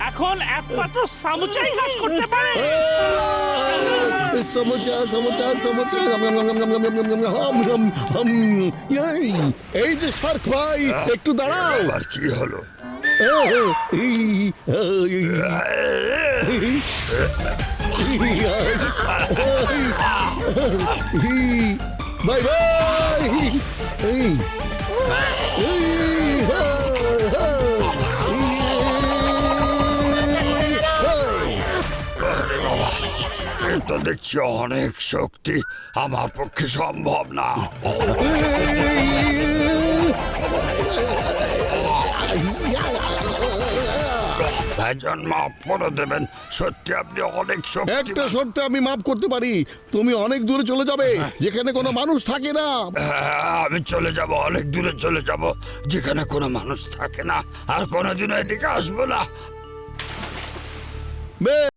এখন একমাত্র সামুচাই কাজ করতে পারে। সমোসা সমোসা সমোসা এই যে শার্ক ভাই, একটু দাঁড়াও। আর কি হলো? Bye bye. তো দেখছি অনেক শক্তি, আমার পক্ষে সম্ভব না। ভাইজান মাফ করে দেবেন, সত্যি আপনি অনেক শক্তি। একটা শর্তে আমি মাফ করতে পারি, তুমি অনেক দূরে চলে যাবে যেখানে কোনো মানুষ থাকে না। আমি চলে যাব, অনেক দূরে চলে যাব যেখানে কোনো মানুষ থাকে না, আর কোনোদিনও এদিকে আসবো না।